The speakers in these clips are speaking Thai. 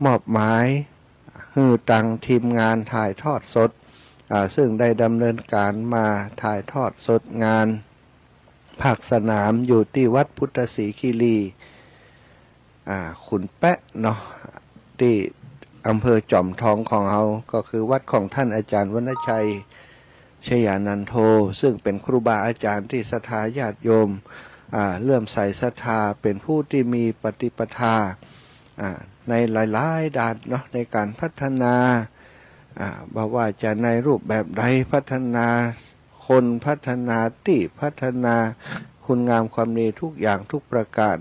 มอบหมายให้ตังทีมงานถ่ายทอดสดซึ่งได้ดำเนินการมาถ่ายทอดสดงานภาคสนามอยู่ที่วัดพุทธศรีคีรีขุนแปะเนาะที่อำเภอจอมทองของเราก็คือวัดของท่านอาจารย์วรรณชัยชยานันโทซึ่งเป็นครูบาอาจารย์ที่ศรัทธาญาติโยมเลื่อมใสศรัทธาเป็นผู้ที่มีปฏิปทาในหลายๆด้านเนาะในการพัฒนาบอกว่าจะในรูปแบบใดพัฒนาคนพัฒนาที่พัฒนาคุณงามความดีทุกอย่างทุกประการ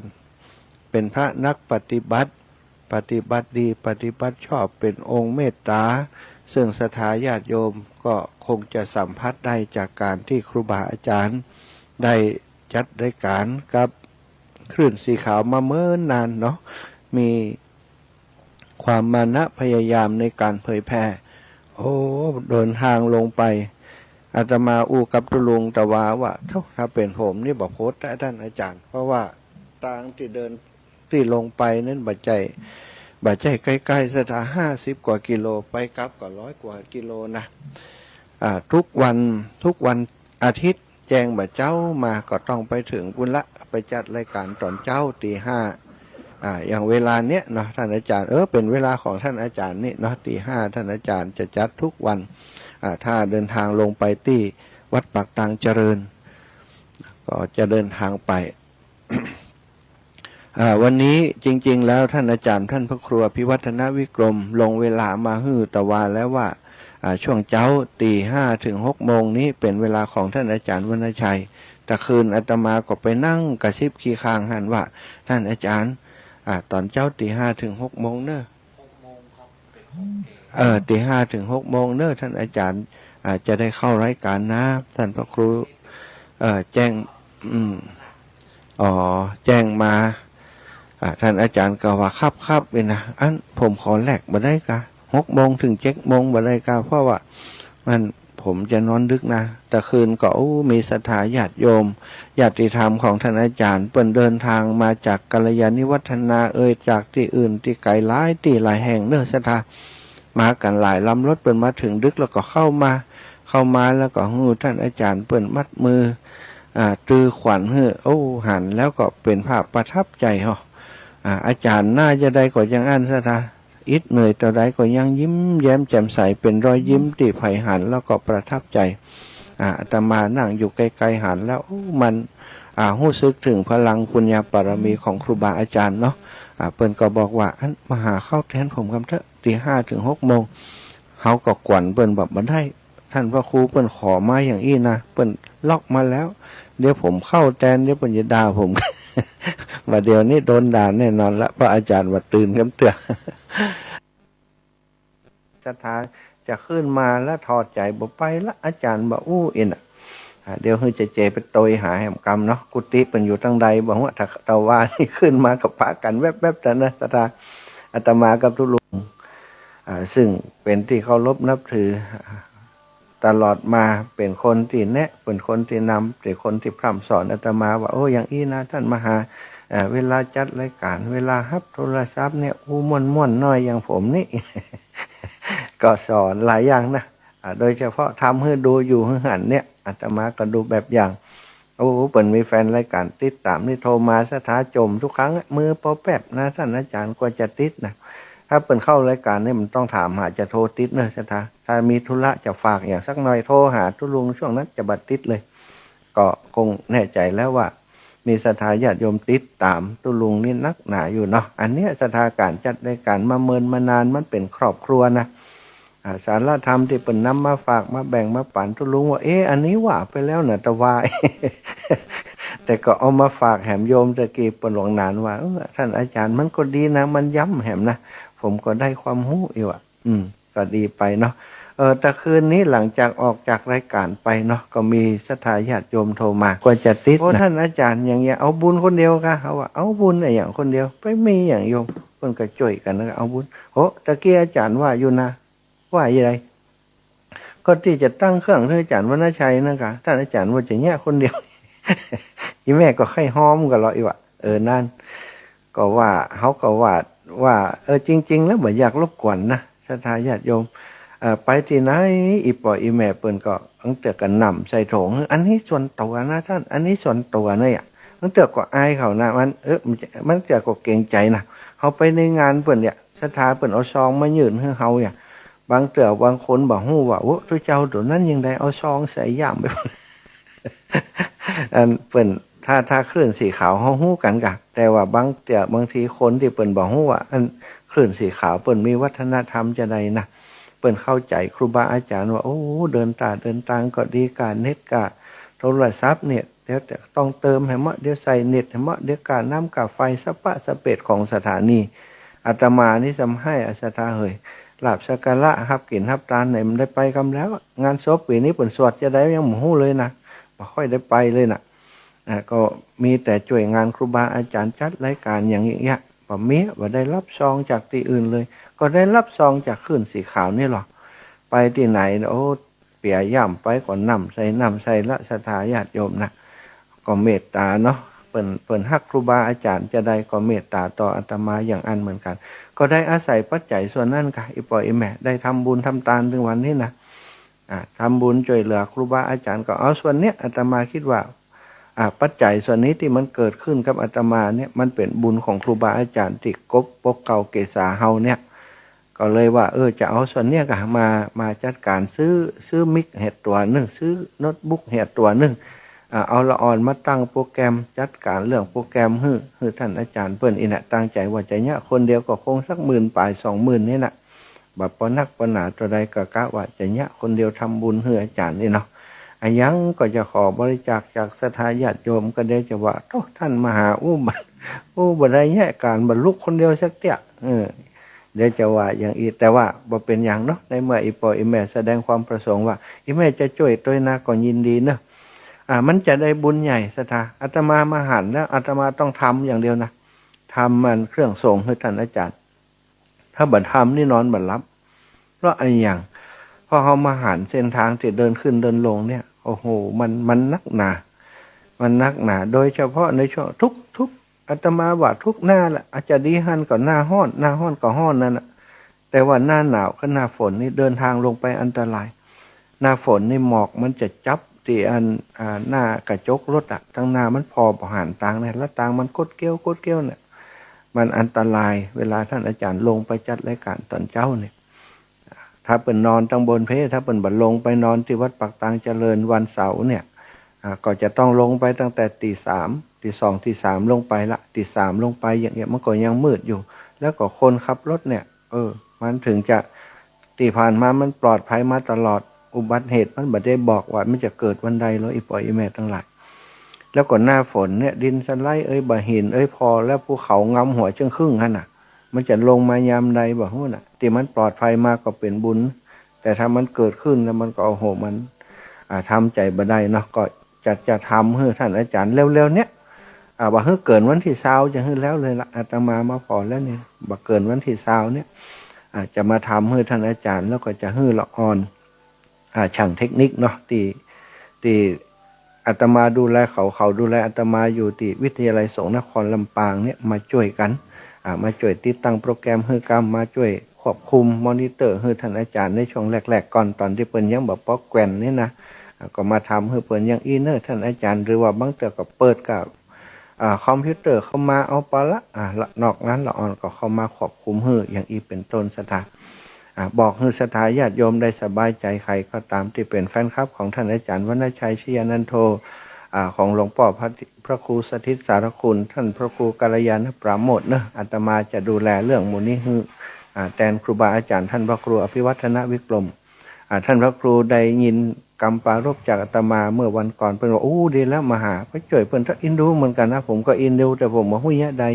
เป็นพระนักปฏิบัติดีปฏิบัติชอบเป็นองค์เมตตาซึ่งศรัทธาญาติโยมก็คงจะสัมผัสได้จากการที่ครูบาอาจารย์ได้จัดรายการกับคลื่นสีขาวมาเมื่อนานเนาะมีความมานะพยายามในการเผยแพร่เดินทางลงไปอาตมากับตุลุงตะวาว่าถ้าเป็นผมนี่บอกโพสต์ได้ท่านอาจารย์เพราะว่าทางที่เดินที่ลงไปนั้นบาดใจใกล้ๆสถาน50 กว่ากิโลไปกลับก็100 กว่ากิโลนะทุกวันอาทิตย์แจ้งบ่าเจ้ามาก็ต้องไปถึงกุละไปจัดรายการตอนเจ้าตี 5อย่างเวลาเนี้ยเนาะท่านอาจารย์เป็นเวลาของท่านอาจารย์นี่เนาะตี 5ท่านอาจารย์จะจัดทุกวันถ้าเดินทางลงไปที่วัดปากตังเจริญก็จะเดินทางไป วันนี้จริงๆแล้วท่านอาจารย์ท่านพระครูพิวัฒนวิกรมลงเวลามาฮือตะวาแล้วว่าช่วงเจ้าตี 5 ถึง 6 โมงนี้เป็นเวลาของท่านอาจารย์วรรณชัยแต่คืนอาตมาก็ไปนั่งกระซิบขี้คางหันว่าท่านอาจารย์ตอนเจ้าตี 5 ถึง 6 โมงเนอะตี 5 ถึง 6 โมงเนอะท่านอาจารย์จะได้เข้ารายการนะท่านพระครูแจ้งแจ้งมาท่านอาจารย์ก็ว่าครับเป็นนะผมขอแลกบ่ได้กะ6 โมงถึง 7 โมงบ่ได้กะเพราะว่าผมจะนอนดึกนะแต่คืนก็มีศรัทธาญาติโยมญาติธรรมของท่านอาจารย์เปิ่นเดินทางมาจากกัลยาณิวัฒนาจากที่อื่นที่ไกลหลายที่หลายแห่งเนื้อศรัทธามากันหลายลำรถเปิ่นมาถึงดึกแล้วก็เข้ามาแล้วก็ท่านอาจารย์เปิ่นมัดมือตือขวัญหันแล้วก็เป็นภาพประทับใจอาจารย์น่าจะได้ก็ยังศรัทธาอิดเหนื่อยต่อใดก็ยังยิ้มแย้มแจ่มใสเป็นรอยยิ้มที่ไผ่หันแล้วก็ประทับใจอาตมานั่งอยู่ไกลๆหันแล้วมันรู้สึกถึงพลังปุญญาบารมีของครูบาอาจารย์เนาะเปิ้นก็บอกว่ามาหาเข้าแทนผมกันเถอะตี 5 ถึง 6 โมงเขาก็กวนเปิ้นแบบมันได้ท่านพระครูเปิ้นขอมาอย่างอี้นะเปิ้นล็อกมาแล้วเดี๋ยวผมเข้าแทนเดี๋ยวเปิ้นจะด่าผมว่าเดี๋ยวนี้โดนด่าแน่นอนละเพราะอาจารย์ว่าตื่นกันเตือศรัทธาจะขึ้นมาแล้วถอดใจบ่ไปละอาจารย์บอกเอ็นเดี๋ยวจะเจไปโตยหาแห่มกรรมเนาะกุฏิเป็นอยู่ทางใดบอกว่าถ้าตะว่านี่ขึ้นมากับพระกันแวบๆแต่นะศรัทธาอาตมากับทุลุงซึ่งเป็นที่เคารพนับถือตลอดมาเป็นคนที่แนะเป็นคนที่นำเป็นคนที่พร่ำสอนอาตมาว่าอย่างอี้นะท่านมหาเวลาจัดรายการเวลาฮับโทรศัพท์เนี่ยม่วนน้อยอย่างผมนี่ ก็สอนหลายอย่างนะโดยเฉพาะทำให้ดูอยู่ให้หันเนี่ยอาตมาก็ดูแบบอย่างเปิดมีแฟนรายการติดตามนี่โทรมาสถาจมทุกครั้งมือปอแป๊บนะท่านอาจารย์ก็จะติดนะถ้าเปิดเข้ารายการเนี่ยมันต้องถามหาจะโทรติดเนอะสถาถ้ามีธุระจะฝากอย่างสักหน่อยโทรหาทุลุงช่วงนั้นจะบัดติดเลยก็คงแน่ใจแล้วว่ามีศรัทธาญาติโยมติดตามตุลุงนี่นักหนาอยู่เนาะอันเนี้ยศรัทธาการจัดรายการมาเมินมานานมันเป็นครอบครัวนะสารธรรมที่เป็นนำมาฝากมาแบ่งมาปั่นทุลุงว่าอันนี้ว่าไปแล้วนะตะวาย แต่ก็เอามาฝากแหมโยมตะกี้ปนหลวงนานว่าท่านอาจารย์มันก็ดีนะมันย้ำแหมนะผมก็ได้ความรู้อยู่ก็ดีไปเนาะแต่คืนนี้หลังจากออกจากรายการไปเนาะก็มีศรัทธาญาติโยมโทรมาก็จะติดท่านอาจารย์อย่างเงี้ยเอาบุญคนเดียวค่ะเขาว่าเอาบุญอย่างคนเดียวไม่มีอย่างโยมเพิ่นก็ช่วยกันนะเอาบุญตะกี้อาจารย์ว่าอยู่นะว่าอย่างไรก็ที่จะตั้งเครื่องท่านอาจารย์วรรณชัยนะคะท่านอาจารย์ว่าจะแง่คนเดียว อีแม่ก็ไข้ห้อมกันเราอีกว่านั่นก็ว่าเขาก็ว่า ว่าจริงๆแล้วบ่อยากรบกวนนะศรัทธาญาติโยมไปที่ไหนอีปออีแม่เปิ้นก็ตั้งแต่กันนำใส่ถุงอันนี้ส่วนตัวนะท่านอันนี้ส่วนตัวเนี่ยตั้งแต่ก็อายเขานะมันเกิดก็เกรงใจนะเขาไปในงานเปิ้นเนี่ยศรัทธาเปิ้นเอาซองมายื่นให้เขาเนี่ยบางเตือบางคนบอกฮู้ว่าโอ้ทุเจ้าตัวนั้นยังได้เอาซองใส่ย่ามไป อันเปิ้นถ้าคลื่นสีขาวเขาฮู้กันกะแต่ว่าบางทีคนที่เปิ้นบอกฮู้ว่าอันคลื่นสีขาวเปิ้นมีวัฒนธรรมจะใดนะเปิ้นเข้าใจครูบาอาจารย์ว่าโอ้เดินทางก็ดีการเน็ตกะโทรศัพท์เนี่ยเดี๋ยวต้องเติมให้เหมาะเดี๋ยวใส่เน็ตให้เหมาะเดี๋ยวการน้ำกับไฟสปะสเปดของสถานีอาตมานี่ทำให้อาสทาเฮยลาบสักการะฮับกินฮับตาลไหนมันได้ไปกำแล้ว งานศพปีนี้เปิ้นสวดจะได้ยังหมู่ฮู้เลยนะบ่ค่อยได้ไปเลยนะก็มีแต่ช่วยงานครูบาอาจารย์จัดรายการอย่างเงี้ยป่ะเมียว่าได้รับซองจากที่อื่นเลยก็ได้รับซองจากคลื่นสีขาวนี่หรอไปที่ไหนโอ้เปียย่ำไปก่อนนำใส่ละศรัทธาญาติโยมนะก็เมตตาเนาะเปิ่นฮักครูบาอาจารย์จะได้ก็เมตตาต่ออาตมาอย่างอันเหมือนกันก็ได้อาศัยปัจจัยส่วนนั้นค่ะอีปออีแม่ได้ทำบุญทำทานถึงวันนี้นะทำบุญช่วยเหลือครูบาอาจารย์ก็เอาส่วนเนี้ยอาตมาคิดว่าปัจจัยส่วนนี้ที่มันเกิดขึ้นกับอาตมาเนี่ยมันเป็นบุญของครูบาอาจารย์ที่กบปกเก่าเกษาเฮาเนี่ยก็เลยว่าจะเอาส่วนเนี้ยก็มาจัดการซื้อมิกเห็ดตัวหนึ่งซื้อโน้ตบุ๊กเห็ดตัวหนึ่งเอาละอ่อนมาตั้งโปรแกรมจัดการเรื่องโปรแกรมให้ท่านอาจารย์เปิ้นอินะตั้งใจว่าจะเนี่ยคนเดียวก็คงสัก10,000 ปลาย 20,000นี่นะแบบปนักปนาตัวใดก็กะว่าจะเนี่ยคนเดียวทำบุญให้อาจารย์นี่เนาะอันยังก็จะขอบริจาคจากศรัทธาญาติโยมก็ได้จะว่าโอ้ท่านมหาบ่ได้แยกการบรรลุคนเดียวสักเตี้ยเดี๋ยวจะว่าอย่างอีแต่ว่าบ่เป็นอย่างเนาะในเมื่ออีปออีแม่แสดงความประสงค์ว่าอีแม่จะช่วยตัวนะก็ยินดีเนาะมันจะได้บุญใหญ่ศรัทธาอาตมามาหันแล้วอาตมาต้องทำอย่างเดียวนะทำมันเครื่องส่งให้ท่านอาจารย์ถ้าบัดทำนี่นอนบัดรับเพราะอะไรอย่างพอเขามาหันเส้นทางที่เดินขึ้นเดินลงเนี่ยโอ้โหมันนักหนามันนักหนาโดยเฉพาะในช่วงทุกอาตมาว่าทุกหน้าแหละอาจจะดีหันก่อนหน้าห้อนก็ห้อนนั่นแหละแต่ว่าหน้าหนาวกับหน้าฝนนี่เดินทางลงไปอันตรายหน้าฝนนี่หมอกมันจะจับที่หน้ากระจกรถทั้งหน้ามันพอประหารต่างเนี่ยแล้วต่างมันกดเกี้ยวเนี่ยมันอันตรายเวลาท่านอาจารย์ลงไปจัดรายการตอนเจ้าเนี่ยถ้าเป็นนอนตั้งบนเพถ้าเป็นบัดลงไปนอนที่วัดปักตางเจริญวันเสาร์เนี่ยก็จะต้องลงไปตั้งแต่ตี 3 ตี 2 ตี 3ลงไปละตี 3ลงไปอย่างเงี้ยมันก็ยังมืดอยู่แล้วก็คนขับรถเนี่ยมันถึงจะตีผ่านมามันปลอดภัยมาตลอดอุบัติเหตุมันบ่ได้บอกว่ามันจะเกิดวันใดแล้วอีปอยอีแม่ทั้งหลายแล้วก็หน้าฝนเนี่ยดินสไลด์บ่หินพอแล้วภูเขางำหัวจึงครึ่งหั่นน่ะมันจะลงมายามใดบ่ฮู้น่ะที่มันปลอดภัยมาก็เป็นบุญแต่ถ้ามันเกิดขึ้นแล้วมันก็โอ้โหมันทำใจบ่ได้เนาะก็จะทำให้ท่านอาจารย์เร็วๆเนี้ยบ่ให้เกินวันที่20จะให้แล้วเลยละอาตมามาพอแล้วนี่บ่เกินวันที่20เนี่ยจะมาทำให้ท่านอาจารย์แล้วก็จะให้ละอ่อนช่างเทคนิคเนาะที่อาตมาดูแลเขาดูแลอาตมาอยู่ที่วิทยาลัยสงฆ์นครลำปางเนี่ยมาช่วยกันมาช่วยติดตั้งโปรแกรมให้กรรมมาช่วยควบคุมมอนิเตอร์ให้ท่านอาจารย์ในช่วงแรกๆก่อนตอนที่เปิ้นยังบ่ป๊อกแกว่นนี่นะก็มาทำให้เปิ้นยังอินเนอร์ท่านอาจารย์หรือว่าบางเทื่อก็เปิดกับคอมพิวเตอร์เข้ามาเอาปะละนอกนั้นละอ่อนก็เข้ามาควบคุมให้อย่างอีเป็นต้นสถาบอกให้ศรัทธาญาติโยมได้สบายใจใครก็ตามที่เป็นแฟนคลับของท่านอาจารย์วรรณชัยชยานันโทของหลวงพ่อพระครูสถิตสารคุณท่านพระครูกัลยาณปราโมทย์อาตมาจะดูแลเรื่องมูลนี้ให้แทนครูบาอาจารย์ท่านพระครูอภิวัฒนวิกรมท่านพระครูได้ยินกรรมปารภจากอาตมาเมื่อวันก่อนเพิ่นว่าโอ้ดีแล้วมาหาพระจ่วยเพิ่นก็อินดูเหมือนกันนะผมก็อินดูแต่ผมบ่ฮู้ยะใด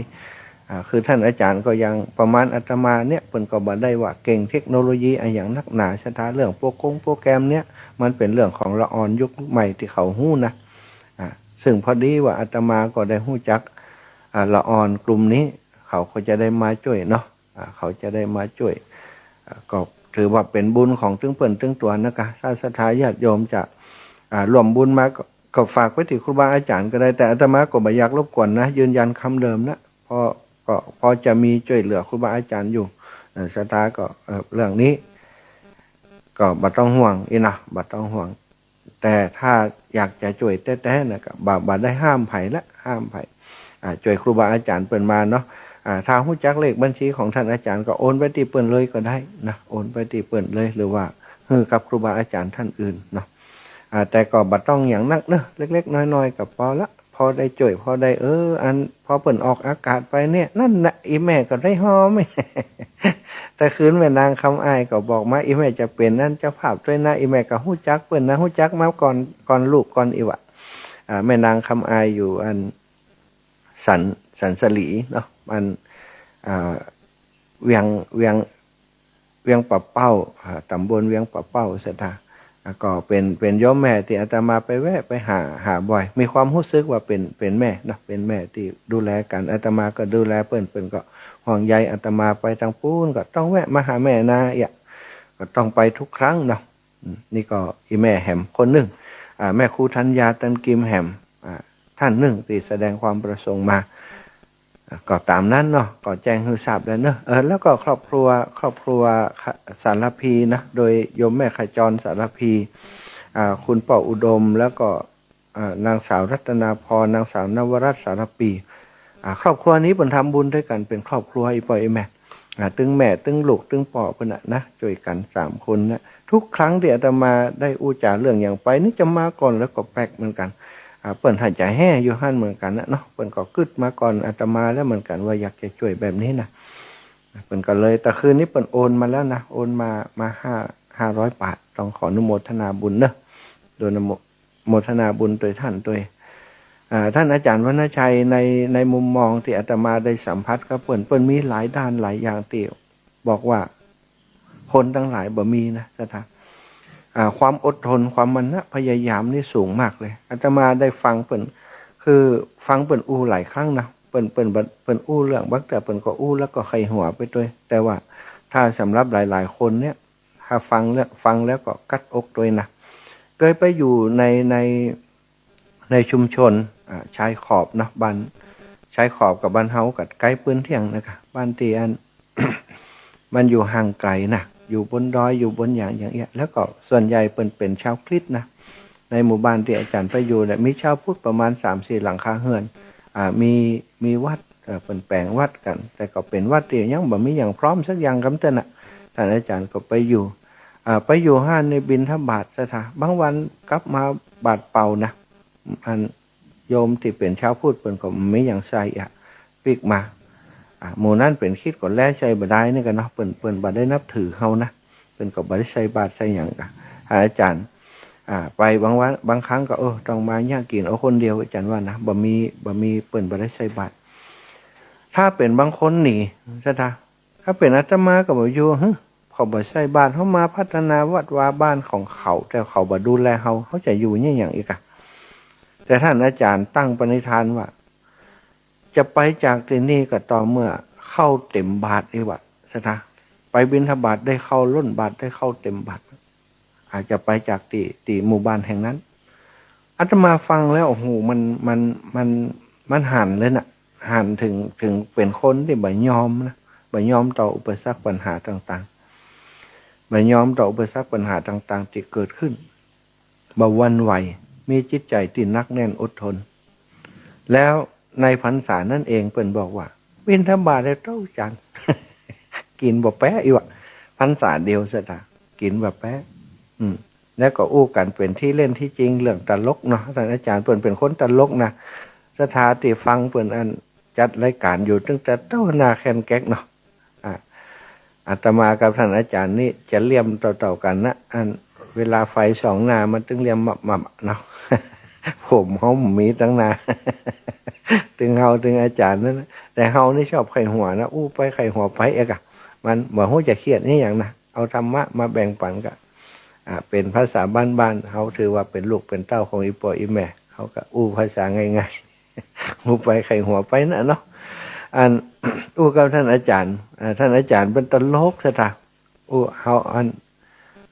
คือท่านอาจารย์ก็ยังประมาณอาตมาเนี่ยเพิ่นก็บ่ได้ว่าเก่งเทคโนโลยีอย่างนักหนาชะตาเรื่องโปรแกรมเนี่ยมันเป็นเรื่องของละอ่อนยุคใหม่ที่เขาฮู้นะซึ่งพอดีว่าอาตมาก็ได้ฮู้จักละอ่อนกลุ่มนี้เขาก็จะได้มาช่วยเนาะเขาจะได้มาช่วยก็ถือว่าเป็นบุญของตึงเปิ้นตึงตัวนะคะถ้าศรัทธาญาติโยมจะร่วมบุญมาก็ฝากไว้ที่ครูบาอาจารย์ก็ได้แต่อาตมาก็บ่อยากรบกวนนะยืนยันคำเดิมนะเพราะ ก็พอจะมีช่วยเหลือครูบาอาจารย์อยู่ศรัทธาก็เรื่องนี้ก็บัดต้องห่วงอีนะบัดต้องห่วงแต่ถ้าอยากจะช่วยแท้ๆนะก็บัดได้ห้ามไผ่ละห้ามไผ่ช่วยครูบาอาจารย์เปิ่นมาเนาะถ้าหู้จักเลขบัญชีของท่านอาจารย์ก็โอนไปที่เปิ่นเลยก็ได้นะโอนไปที่เปิ่นเลยหรือว่ากับครูบาอาจารย์ท่านอื่นเนาะแต่ก็บัดต้องอย่างนักเนอะเล็กๆน้อยๆกับพอละพอได้จ่วยพอได้อันพอเปิ่นออกอากาศไปเนี่ยนั่นนะอีแม่ก็ได้หอม แต่คืนแม่นางคำอ้ายก็บอกมาอีแม่จะเป็นนั่นเจ้าภาพด้วยนะอีแม่ก็หู้จักเปิ่นนะหู้จักมาก่อนลูกก่อนอีวะแม่นางคำอ้ายอยู่อันสันสลีเนาะมันเวียงปะเป้าตำบลเวียงปะเป้าเสถาก็เป็นย่อมแม่ที่อาตมาไปแวะไปหาบ่อยมีความรู้สึกว่าเป็นแม่เนาะเป็นแม่ที่ดูแลกันอาตมาก็ดูแลเปิ้นก็ห่วงใยอาตมาไปทางปูนก็ต้องแวะมาหาแม่นาก็ต้องไปทุกครั้งเนาะนี่ก็อีแม่แหมคนหนึ่งแม่ครูธัญญาตันกิมแหมท่านหนึ่งที่แสดงความประสงค์มาก็ตามนั้นเนาะก็แจ้งให้ทราบแล้วเนอะแล้วก็ครอบครัวสารพีนะโดยโยมแม่ขจรสารพีคุณป่ออุดมแล้วก็นางสาวรัตนาพรนางสาวนวรัตน์สารพีครอบครัวนี้เป็นทำบุญด้วยกันเป็นครอบครัวอีป่อยแม่ตึงแม่ตึงลูกตึงป่อเพิ่นนะช่วยกัน3 คนนะทุกครั้งที่อาตมาได้อู้จาเรื่องอย่างไปนี่จะมาก่อนแล้วก็แปลกเหมือนกันเปิ้นหายใจแห่อยู่หั่นเหมือนกันนะเนาะเปิ้นก็กึดมาก่อนอาตมาแล้วเหมือนกันว่าอยากจะช่วยแบบนี้นะเปิ้นก็เลยแต่คืนนี้เปิ้นโอนมาแล้วนะโอนมา500 บาทต้องขออนุโมทนาบุญเนอะโดยโมทนาบุญโดยท่านโดยท่านอาจารย์วรรณชัยในมุมมองที่อาตมาได้สัมผัสกับเปิ้นมีหลายด้านหลายอย่างที่บอกว่าคนทั้งหลายบ่มีนะสถานความอดทนความมันนะพยายามนี่สูงมากเลยอาตมาได้ฟังเปิ้นคือฟังเปิ้นอู้หลายครั้งนะเปิ้นอู้เรื่องบักแต่เปิ้นก็อู้แล้วก็ไขหัวไปด้วยแต่ว่าถ้าสำหรับหลายๆคนเนี่ยถ้าฟังแล้วก็กัดอกด้วยนะเคยไปอยู่ในชุมชนชายขอบนะบ้านชายขอบกับบ้านเฮากับใกล้ปืนเที่ยงนะคะบ้านเตียน มันอยู่ห่างไกลนะอยู่บนดอยอยู่บนอย่างเงี้ยแล้วก็ส่วนใหญ่เป็นชาวคริสต์นะในหมู่บ้านที่อาจารย์ไปอยู่เนี่ยมีชาวพุทธประมาณ 3-4 หลังคาเรือนมีวัดเป็นแปลงวัดกันแต่ก็เป็นวัดที่ยังบ่มีอย่างพร้อมสักอย่างกำเตือนน่ะท่านอาจารย์ก็ไปอยู่ห้านในบิณฑบาตซะท่าบางวันกลับมาบาดเป่านะอันโยมที่เป็นชาวพุทธเปิ้นก็มีอย่างใส่ปีกมาหมู่นั้นเป็นคิดก่อนแลใส่บ่ได้นี่กันเนาะเปิ้นบ่ได้นับถือเฮานะเปิ้นก็บ่ได้ใส่บาตรใส่หยังกะอาจารย์ไปบางครั้งก็ต้องมาย่างกินเอาคนเดียวอาจารย์ว่านะบ่มีเปิ้นบ่ได้ใส่บาตรถ้าเป็นบางคนนี่ซะถ้าเป็นอาตมาก็บ่อยู่เขาบ่ใส่บาตรเฮามาพัฒนาวัดวาบ้านของเขาแต่เขาบ่ดูแลเฮาจะอยู่เนี่ยหยังอีกแต่ท่านอาจารย์ตั้งปณิธานว่าจะไปจากที่นี่ก็ต่อเมื่อเข้าเต็มบาทอีกว่าซะไปบิณฑบาตได้เข้าล้นบาทได้เข้าเต็มบาทอาจจะไปจากที่หมู่บ้านแห่งนั้นอาตมาฟังแล้วโอ้โหมันหันเลยนะหันถึงเป็นคนที่บ่ยอมนะบ่ยอมต่ออุปสรรคปัญหาต่างๆบ่ยอมต่ออุปสรรคปัญหาต่างๆที่เกิดขึ้นบ่หวั่นไหวมีจิตใจที่นักแน่นอดทนแล้วในพรรษานั่นเองเปิ้นบอกว่าบิณฑบาตได้เท่าจัน กินบ่แป๊ะอีกว่าพรรษาเดียวซะนะกินบ่แป๊ะแล้วก็อู้กันเป็นที่เล่นที่จริงเรื่องตลกเนาะท่านอาจารย์เปิ้นเป็นคนตลกนะสถาติฟังเปิ้นอันจัดรายการอยู่ตั้งแต่เต้านาแคนแก๊กเนาะอาตมากับท่านอาจารย์นี่จะเลี่ยมต่อๆกันนะอันเวลาไฟ2 หน้ามันตึงเลี่ยมมับเนาะ ผมเฮามีตั้งนานถึงเฮาถึงอาจารย์นั่นแต่เฮานี่ชอบไข่หัวนะอู้ไปไข่หัวไปเอกมันบ่ฮู้จะเครียดนี่อย่างนะเอาธรรมะมาแบ่งปันกันเป็นภาษาบ้านๆเฮาถือว่าเป็นลูกเป็นเต้าของอีพ่ออีแม่เฮาก็อู้ภาษาง่ายๆอู้ไปไข่หัวไปนะเนาะอันอู้กับท่านอาจารย์เป็นตลกซะท่าอู้เฮาอัน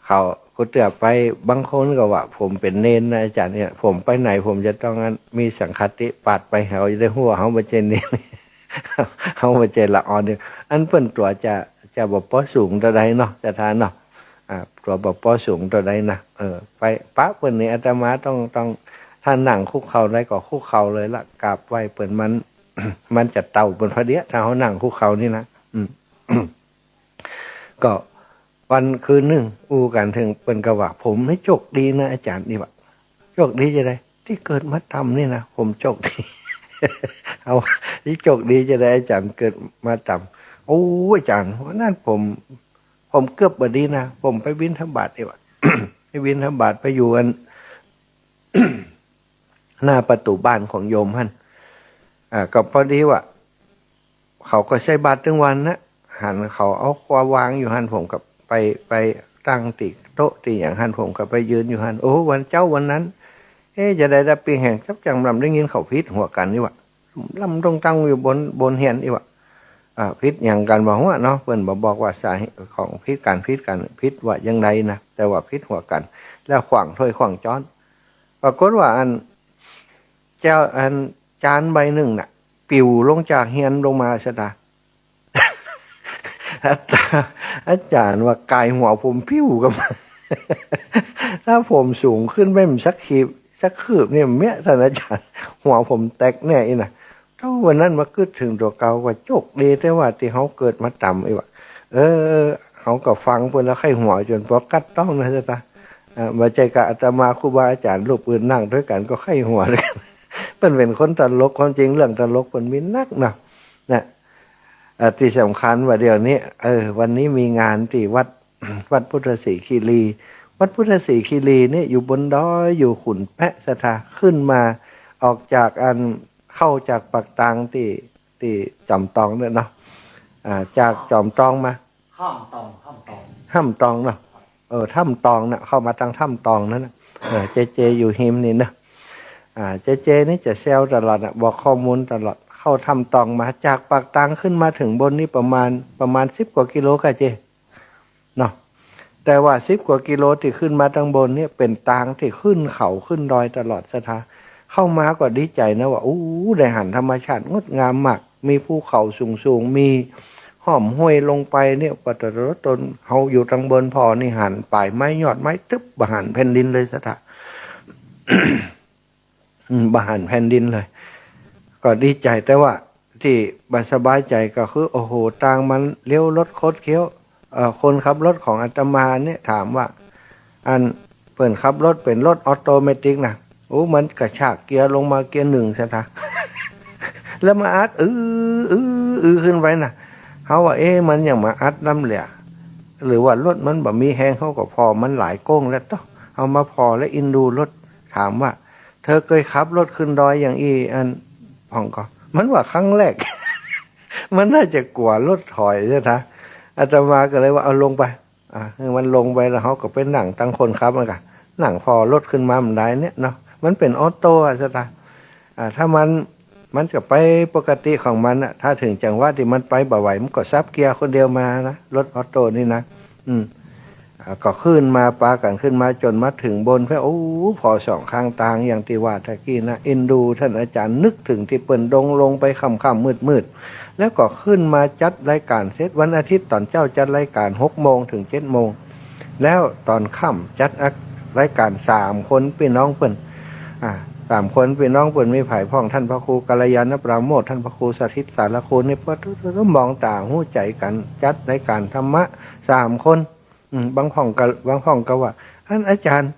เขาก็เตือไปบางคนก็ว่าผมเป็นเนนนะอาจารย์เนี่ยผมไปไหนผมจะต้องมีสังคติปาดไปเฮาจะได้ฮู้ว่าเฮาบ่ใช่เนน เขามาใจละอ่อนเดียวอันเปิ้นตัวจะบอกป้อสูงตัวใดเนาะจะทานเนาะตัวบอกป้อสูงตัวใดนะไปปะเปิ้นนี่อาตมาต้องถ้าหนังคุกเข่าได้ก็คุกเข่าเลยละกราบไหว้เปิ้นมัน มันจะเต่าเปิ้นพอดีถ้าเขาหนังคุกเข่านี่นะก็วันคืนหนึ่งอู้กันถึงเปิ้นก็ว่าผมไม่โชคดีนะอาจารย์นี่ว่าโชคดีจะได้ที่เกิดมาทำนี่นะผมโชคดี เอาที่โชคดีจะได้อาจารย์เกิดมาทำโอ้อาจารย์วันนั้นผมเกือบบดีนะผมไปบิณฑบาตนี่ว่า ไปบิณฑบาตไปอยู่กัน หน้าประตูบ้านของโยมท่านก็พอดีว่าเขาก็ใช้บาตรทั้งวันนะหันเขาเอาควาวางอยู่หันผมกับไปตั้งติโต๊ะตีอย่างหันผมกับไปยืนอยู่หันโอ้วันเจ้าวันนั้นจะได้รับปีแห่งจับจังลำได้ยินเขาพิษหัวกันนี่วะลำตรงตั้งอยู่บนเฮียนนี่วะพิษอย่างกันบอกว่าเนาะเพื่อนบอกว่าสาเหตุของพิษกันพิษว่ายังไงนะแต่ว่าพิษหัวกันแล้วขวางถ้วยขวางจ้อนปรากฏว่าอันเจ้าอันจานใบหนึ่งน่ะปิวลงจากเฮียนลงมาชะดา อาจารย์ว่ากายหัวผมพิ้วกันมา ถ้าผมสูงขึ้นไม่สักคืบเนี่ยเมี้ยท่านอาจารย์หัวผมแตกแน่อีนะถ้าวันนั้นมาคิดถึงตัวเก่าว่าโชคดีแต่ว่าที่เขาเกิดมาต่ำอีวะเขาก็ฟังเพื่อนแล้วไข้หัวจนพอกัดต้องนะจ๊ะมาใจกะอาตมาครูบาอาจารย์รูปปืนนั่งด้วยกันก็ไข้หัวเลยเป็นคนตลกความจริงเรื่องตลกเป็นมีนักนะที่สำคัญว่าเดี๋ยวนี้วันนี้มีงานที่วัดพุทธศรีคีรีวัดพุทธศรีคีรีเนี่ยอยู่บนดอยอยู่ขุนแพะสถาขึ้นมาออกจากเข้าจากปากตางที่จอมตองเนี่ยเนาะจากจอมตองมาห้ามตองเนาะถ้ำตองเนาะเข้ามาทางถ้ำตองนั่นนะเจอยู่หิมนี่นะเจนี่จะแซวตลอดบอกข้อมูลตลอดเข้าถ้ำตองมาจากปากตางขึ้นมาถึงบนนี่ประมาณ10 กว่ากิโลค่ะเจเนาะแต่ว่า10 กว่ากิโลที่ขึ้นมาทางบนเนี่ยเป็นตางที่ขึ้นเขาขึ้นดอยตลอดสถาเข้ามาก็ดีใจนะว่าได้หันธรรมชาติงดงามมากมีภูเขาสูงมีห้อมห้วยลงไปเนี่ยปัตตรตนเขาอยู่ทางบนพอนี่หันป่ายไม้ยอดไม้ตึ๊บบหันแผ่นดินเลยสถา บหันแผ่นดินเลยก็ดีใจแต่ว่าที่บัสบายใจก็คือโอ้โหทางมันเลี้ยวรถโคตรเคี้ยวคนขับรถของอาตมาเนี่ยถามว่าอันเปิ่นขับรถเป็นรถออโตเมติกนะมันกระชากเกียร์ลงมาเกียร์หนึ่งใช่ไหม แล้วมาอัดขึ้นไปนะเขาว่ามันอย่างมาอัดน้ำเหลี่ยหรือว่ารถมันแบบมีแห้งเขาก็พอมันหลายโก้งแล้วต้องเอามาพอแล้วอินดูรถถามว่าเธอเคยขับรถขึ้นดอยอย่างอันพ่องก็มันว่าครั้งแรก มันน่าจะกลัวรถถอยใช่ไหมอาตมาก็เลยว่าเอาลงไปมันลงไปแล้วเขาก็เป็นหนังตั้งคนครับมันก็หนังพอรถขึ้นมามันได้เนี่ยเนาะมันเป็นออโต้ใช่ไหมถ้ามันจะไปปกติของมันถ้าถึงจังหวะที่มันไปบ่ไหวมันก็ซับเกียร์คนเดียวมานะรถออโต้นี่นะก็ขึ้นมาปากันขึ้นมาจนมาถึงบนพอสองข้างทางอย่างที่ว่าตะกี้นะอินดูท่านอาจารย์นึกถึงที่เปิ่นดงลงไปค่ำมืดแล้วก็ขึ้นมาจัดรายการเซตวันอาทิตย์ตอนเจ้าจัดรายการ6 โมงถึง7 โมงแล้วตอนค่ำจัดรายการ3 คนพี่น้องเปิ่น3 คนพี่น้องเปิ่นมีไผ่พ่องท่านพระครูกัลยาณปราโมทย์ท่านพระครูสาธิตสารโคนนี่พอทุกมองตาหู้ใจกันจัดรายการธรรมะ3 คนบางห้องก็ว่าอันอาจารย์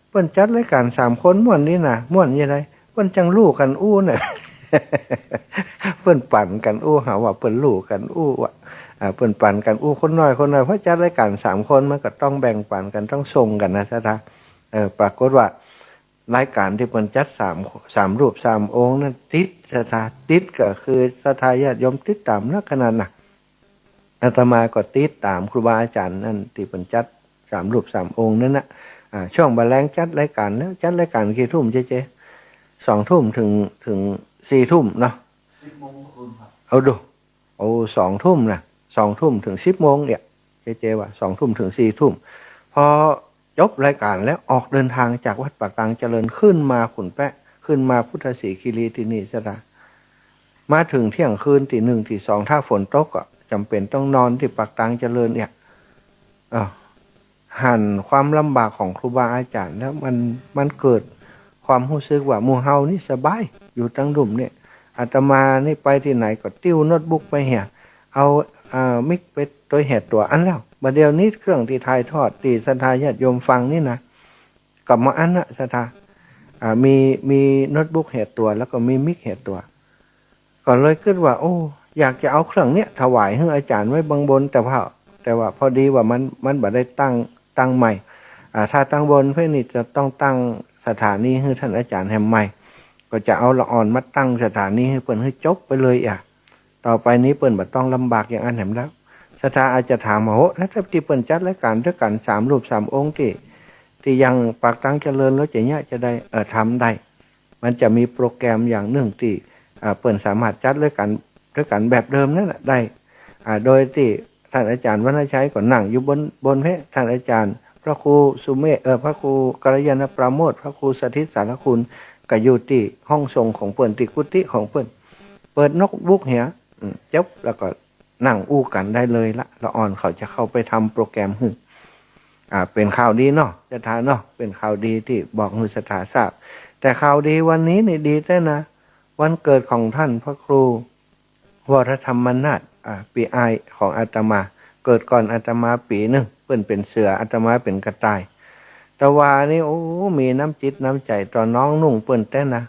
เปิ้นจัดรายการ3 คนม่วนนี่นะม่วนยังไงเปิ้นจังลู่กันน่ะ เปิ้นปั่นกันหาว่าเปิ้นลู่กันว่ะเปิ้นปั่นกันคนน้อยเพราะจัดรายการ3 คนมันก็ต้องแบ่งปันกันต้องส่งกันนะซะท่าปรากฏว่ารายการที่เปิ้นจัด3 รูป 3 องค์นั้นติดซะท่าติดก็คือศรัทธาญาติโยมติดตามลักษณะน่ะอาตมาก็ติดตามครูบาอาจารย์นั่นที่เป็นจัด3 รูป 3 องค์นั่นนะช่วงบ่ายแลงจัดรายการแล้วจัดรายการกี่ทุ่มเจ๊2 ทุ่มถึง4 ทุ่มเนาะ10 โมงคืนครับเอาดู2 ทุ่มนะ2 ทุ่มถึง10 โมงเนี่ยเจ๊ว่า2 ทุ่มถึง4 ทุ่มพอจบรายการแล้วออกเดินทางจากวัดปากตางเจริญขึ้นมาขุนแปะขึ้นมาพุทธศรีคีรีที่นี่ซะละ มาถึงเที่ยงคืนตี 1ตี 2ถ้าฝนตกก็จำเป็นต้องนอนที่ปากตังเจริญเนี่ยหันความลำบากของครูบาอาจารย์แล้วมันเกิดความรู้สึกว่าหมู่เฮานี่สบายอยู่ตั้งดุมเนี่ยอาตมานี่ไปที่ไหนก็ติ้วโน้ตบุ๊กไปเหี่ยเอามิกไปตัวแหดตัวอันแล้วบัดเดี๋ยวนี้เครื่องที่ถ่ายทอดที่ศรัทธาญาติโยมฟังนี่นะกับมาอันนะศรัทธามีโน้ตบุ๊กแหดตัวแล้วก็มีมิกแหดตัวก็เลยคิดว่าโอ้อยากจะเอาเครื่องเนี้ยถวายให้อาจารย์ไว้บางบนแต่ว่าพอดีว่ามันบ่ได้ตั้งใหม่ถ้าตั้งบนเพื่อนี่จะต้องตั้งสถานีให้ท่านอาจารย์แห่งใหม่ก็จะเอาละอ่อนมาตั้งสถานีให้เปิ้นให้จบไปเลยต่อไปนี้เปิ้นบ่ต้องลำบากอย่างอันแหมแล้วสถาอาจจะถามว่าโหแล้วถ้าที่เปิ้นจัดรายการด้วยกัน3รูป3องค์ที่ยังปากตังเจริญแล้วจะเนี่ยจะได้ทำได้มันจะมีโปรแกรมอย่างหนึ่งที่เปิ้นสามารถจัดด้วยกันแบบเดิมนั่นแหละได้โดยที่ท่านอาจารย์วรรณชัยก็นั่งอยู่บนเพศท่านอาจารย์พระครูสุเมธพระครูกัลยาณปราโมทย์พระครูสถิตสารคุณก็อยู่ที่ห้องทรงของเปิ้นที่กุฏิของเปิ้นเปิดนกบุกเหียจบแล้วก็นั่งอู้กันได้เลยละอ่อนเขาจะเข้าไปทำโปรแกรมหึเป็นข่าวดีเนาะจะทาเนาะเป็นข่าวดีที่บอกให้สถาทราบแต่ข่าวดีวันนี้นี่ดีแต่นะวันเกิดของท่านพระครูวรธรรมนาถปีอายของอาตมาเกิดก่อนอาตมาปีหนึ่งเปิ้นเป็นเสืออาตมาเป็นกระต่ายแต่ว่านี่โอ้มีน้ำจิตน้ำใจต่อน้องนุ่งเปิ้นแต่นะ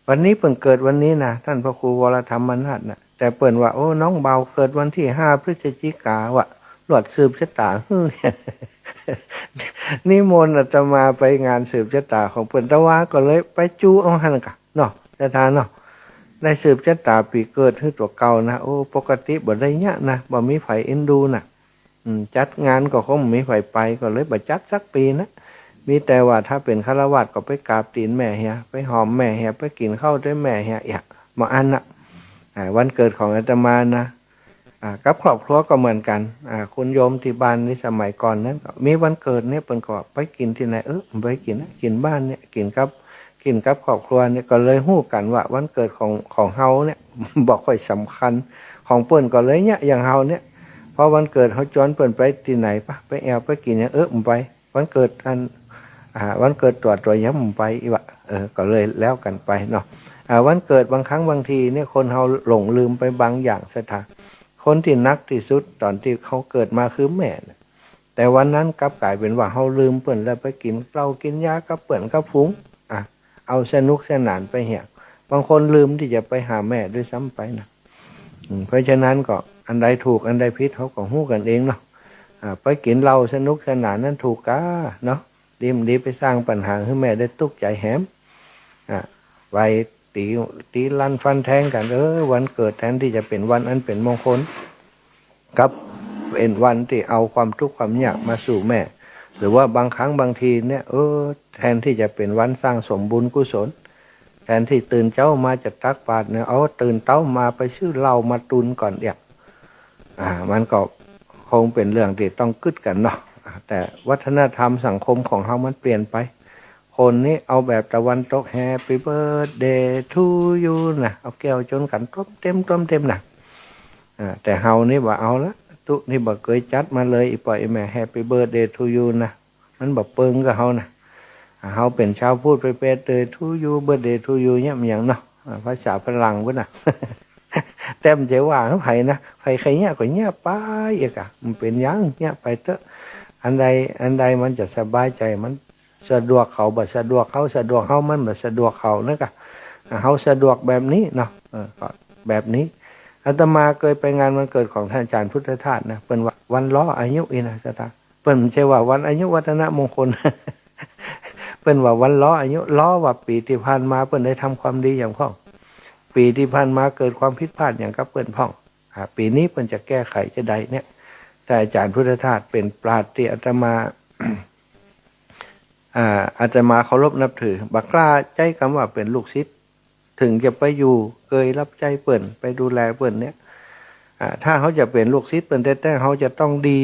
วันนี้เปิ้นเกิดวันนี้นะท่านพระครูวรธรรมนาถนะแต่เปิ้นว่าโอ้น้องเบาเกิดวันที่5 พฤศจิกายนว่ะหลวดสืบชะตานิมนต์อาตมาไปงานสืบชะตาของเปิ้นตะวาก็เลยไปจูเอาหั่นกะเนาะจะทานเนาะได้สืบชะตาปีเกิดคือตัวเก่านะโอ้ปกติบ่ได้เนี้ยนะบ่มีไผเอ็นดูนะจัดงานก็คงมีไผไปก็เลยบ่จัดสักปีนะมีแต่ว่าถ้าเป็นฆราวาสก็ไปกราบตีนแม่เฮียไปหอมแม่เฮียไปกินข้าวด้วยแม่เฮียมาอันน่ะวันเกิดของอาตมานะกับครอบครัวก็เหมือนกันคุณโยมที่บ้านในสมัยก่อนนั้นมีวันเกิดเนี่ยเปิ้นก็ไปกินที่ไหนไปกินนะกินบ้านเนี่ยกินกับครอบครัวเนี่ยก็เลยฮู้กันว่าวันเกิดของเฮาเนี่ยบอกค่อยสำคัญของเปิ้นก็เลยเนี่ยอย่างเฮาเนี่ยพอวันเกิดเฮาจวนเปิ้นไปที่ไหนปะไปแอวไปกินเนี่ยไปวันเกิดอันวันเกิดตัวย้ำไปอีกว่าก็เลยแล้วกันไปเนาะวันเกิดบางครั้งบางทีเนี่ยคนเฮาหลงลืมไปบางอย่างสถานคนที่นักที่สุดตอนที่เขาเกิดมาคือแม่แต่วันนั้นกลับกลายเป็นว่าเฮาลืมเปิ้นแล้วไปกินเหล้ากินยากับเปิ้นกับพุงเอาสนุกสนานไปเหี่ยบางคนลืมที่จะไปหาแม่ด้วยซ้ำไปนะเพราะฉะนั้นก็อันใดถูกอันใดผิดเขาก็ฮู้กันเองเนาะไปกินเหล้าสนุกสนานนั้นถูกกะเนาะดีไปสร้างปัญหาให้แม่ได้ตุกใจแหมไปตีลั่นฟันแทงกันวันเกิดแทนที่จะเป็นวันอันเป็นมงคลกับเป็นวันที่เอาความทุกข์ความยากมาสู่แม่หรือว่าบางครั้งบางทีเนี่ยแทนที่จะเป็นวันสร้างสมบุญกุศลแทนที่ตื่นเช้ามาจะตักบาตรเนี่ยตื่นเต้ามาไปซื้อเหล้ามาตุนก่อนมันก็คงเป็นเรื่องที่ต้องกึดกันเนาะแต่วัฒนธรรมสังคมของเรามันเปลี่ยนไปคนนี้เอาแบบตะวันตก Happy Birthday to you นะเอาแก้วจนกันต้มเต็มนะแต่เฮานี่บ่เอาละตุนี่บ่เคยจัดมาเลยอีปล่อยแม่ Happy Birthday to you นะมันบ่เปิงกับเฮานะเฮาเป็นชาวพูดไปBirthday to you Birthday to you เนี่ยมันอย่างเนาะภาษาฝรั่งพุ่นน่ะ เต็มใจว่าไผนะไผใครเนี่ยก็เนี่ยไปอีกมันเป็นยังเนี่ยไปเถอะอันใดมันจะสบายใจมันสะดวกเขาบ่สะดวกเขาสะดวกเฮามันบ่สะดวกเขานะกะเฮาสะดวกแบบนี้เนาะก็แบบนี้อาตมาเคยไปงานวันเกิดของท่านอาจารย์พุทธทาสนะเปิ้นว่าวันล้ออายุอีนะสตาเปิ้นไม่ใช่ว่าวันอายุวัฒนมงคล เปิ้นว่าวันล้ออายุล้อว่าปีที่ผ่านมาเปิ้นได้ทำความดีอย่างพ่องปีที่ผ่านมาเกิดความผิดพลาดอย่างกับเปิ้นพ่องปีนี้เปิ้นจะแก้ไขจะใดเนี่ยแต่อาจารย์พุทธทาสเป็นปราชญ์ที่อาตมา อาตมาเคารพนับถือบักกล้าใจคำว่าเป็นลูกศิษย์ถึงจะไปอยู่เคยรับใจเปิ้นไปดูแลเปิ้นเนี่ยถ้าเขาจะเป็นลูกศิษย์เปิ้นแต่เขาจะต้องดี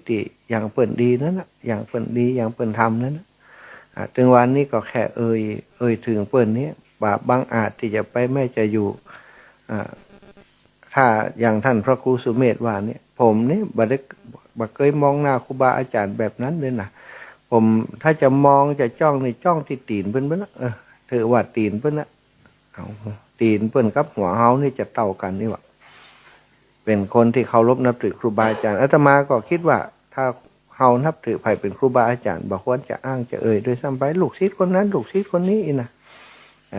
ติอย่างเปิ้นดีนั่นนะอย่างเปิ้นดีอย่างเปิ้นทำนั่นนะถึงวันนี้ก็แค่เอ่ยถึงเปิ้นนี้บางอาจที่จะไปแม่จะอยู่ ถ้าอย่างท่านพระครูสุเมธว่าเนี่ยผมนี่บ่เคยมองหน้าครูบาอาจารย์แบบนั้นเลยนะผมถ้าจะมองจะจ้องในจ้องที่ตีนเพิ่นนะถือว่าตีนเพิ่นนะเอาตีนเพิ่นกับหัวเฮานี่จะเท่ากันนี่วะเป็นคนที่เคารพนับถือครูบาอาจารย์อาตมาก็คิดว่าถ้าเฮานับถือไผเป็นครูบาอาจารย์บ่ควรจะอ้างจะเอ่ยโดยซ้ำไปลูกศิษย์คนนั้นลูกศิษย์คนนี้นะ